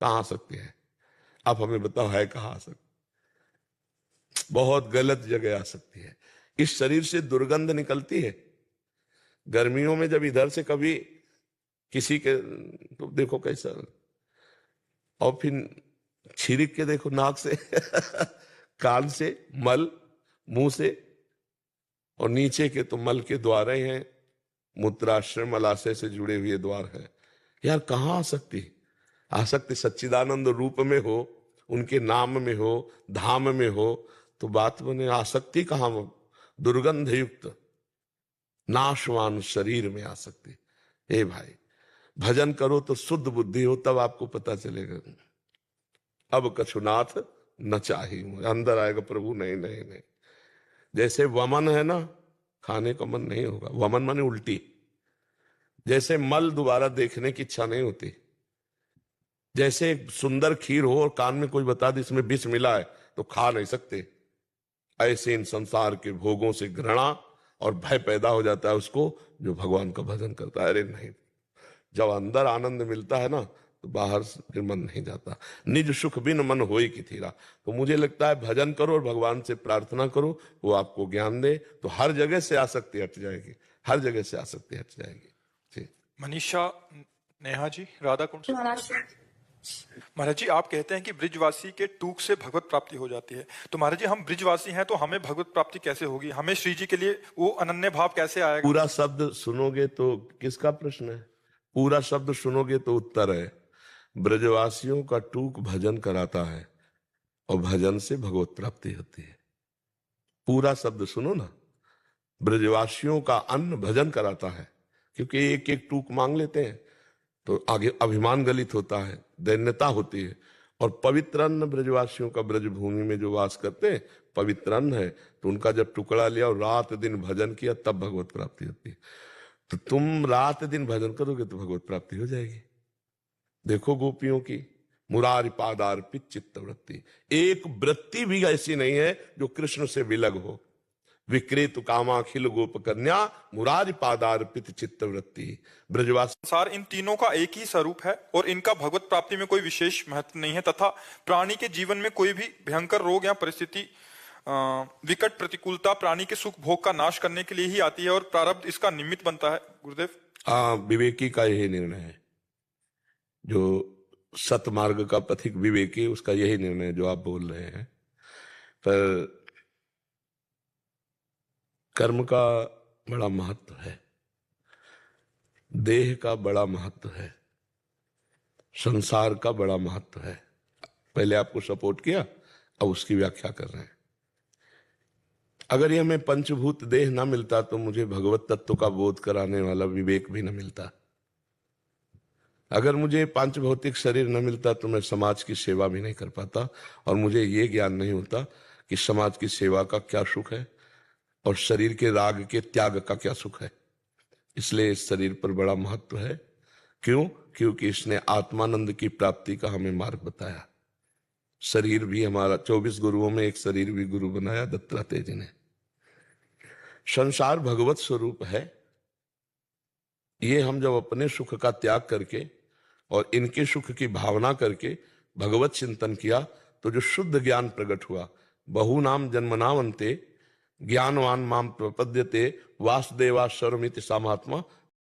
कहाँ आ सकती है? आप हमें बताओ, है कहाँ आ सकती? बहुत गलत जगह आ सकती है। इस शरीर से दुर्गंध निकलती है। गर्मियों में जब इधर से कभी किसी के, तो देखो कैसा, और फिर छिड़क के देखो नाक से कान से मल, मुंह से, और नीचे के तो मल के द्वार हैं, मूत्राशय मलाशय से जुड़े हुए द्वार हैं। यार कहाँ आसक्ति? आसक्ति सच्चिदानंद रूप में हो, उनके नाम में हो, धाम में हो, तो बात बने। आसक्ति कहाँ? दुर्गंध युक्त नाशवान शरीर में आसक्ति। हे भाई, भजन करो तो शुद्ध बुद्धि हो, तब आपको पता चलेगा। अब कछुनाथ न चाही, अंदर आएगा प्रभु, नहीं नहीं नहीं। जैसे वमन है ना, खाने का मन नहीं होगा, वमन माने उल्टी। जैसे मल दोबारा देखने की इच्छा नहीं होती। जैसे सुंदर खीर हो और कान में कोई बता दे इसमें विष मिला है, तो खा नहीं सकते। ऐसे इन संसार के भोगों से घृणा और भय पैदा हो जाता है उसको, जो भगवान का भजन करता है। अरे नहीं, जब अंदर आनंद मिलता है ना, तो बाहर से फिर मन नहीं जाता। निज सुख बिन मन होई की थीरा। तो मुझे लगता है भजन करो और भगवान से प्रार्थना करो, वो आपको ज्ञान दे, तो हर जगह से आसक्ति हट जाएगी, हर जगह से आसक्ति हट जाएगी। ठीक। मनीषा नेहा जी, राधा कुंड। महाराज जी, आप कहते हैं कि ब्रिजवासी के टूक से भगवत प्राप्ति हो जाती है, तो महाराज जी हम ब्रिजवासी हैं तो हमें भगवत प्राप्ति कैसे होगी? हमें श्री जी के लिए वो अनन्य भाव कैसे आएगा? पूरा शब्द सुनोगे तो किसका प्रश्न है? पूरा शब्द सुनोगे तो उत्तर है। ब्रजवासियों का टूक भजन कराता है और भजन से भगवत प्राप्ति होती है। पूरा शब्द सुनो ना, ब्रजवासियों का अन्न भजन कराता है, क्योंकि एक एक टूक मांग लेते हैं तो आगे अभिमान गलित होता है, दैन्यता होती है। और पवित्र अन्न ब्रजवासियों का, ब्रजभूमि में जो वास करते हैं, पवित्र अन्न है, तो उनका जब टुकड़ा लिया और रात दिन भजन किया, तब भगवत प्राप्ति होती है। तो तुम रात दिन भजन करोगे तो भगवत प्राप्ति हो जाएगी। देखो गोपियों की मुरारी पादार्पित चित्त वृत्ति, एक वृत्ति भी ऐसी नहीं है जो कृष्ण से विलग हो। विक्रेतु कामाखिल गोप कन्या मुरारी पादार्पित चित्त वृत्ति। ब्रजवासी संसार इन तीनों का एक ही स्वरूप है और इनका भगवत प्राप्ति में कोई विशेष महत्व नहीं है, तथा प्राणी के जीवन में कोई भी भयंकर रोग या परिस्थिति, विकट प्रतिकूलता प्राणी के सुख भोग का नाश करने के लिए ही आती है और प्रारब्ध इसका निमित्त बनता है। गुरुदेव, विवेकी का यही निर्णय है, जो सतमार्ग का पथिक विवेकी, उसका यही निर्णय जो आप बोल रहे हैं। पर कर्म का बड़ा महत्व है, देह का बड़ा महत्व है, संसार का बड़ा महत्व है। पहले आपको सपोर्ट किया, अब उसकी व्याख्या कर रहे हैं। अगर ये हमें पंचभूत देह ना मिलता तो मुझे भगवत तत्व का बोध कराने वाला विवेक भी न मिलता। अगर मुझे पांच भौतिक शरीर न मिलता तो मैं समाज की सेवा भी नहीं कर पाता, और मुझे ये ज्ञान नहीं होता कि समाज की सेवा का क्या सुख है और शरीर के राग के त्याग का क्या सुख है। इसलिए इस शरीर पर बड़ा महत्व है। क्यों? क्योंकि इसने आत्मानंद की प्राप्ति का हमें मार्ग बताया। शरीर भी हमारा, 24 गुरुओं में एक शरीर भी गुरु बनाया दत्तात्रेय जी ने। संसार भगवत स्वरूप है। ये हम जब अपने सुख का त्याग करके और इनके सुख की भावना करके भगवत चिंतन किया, तो जो शुद्ध ज्ञान प्रकट हुआ, बहु नाम जन्मनावंते ज्ञानवान माम प्रपद्यते वासुदेवा सर्वमिति सामात्मा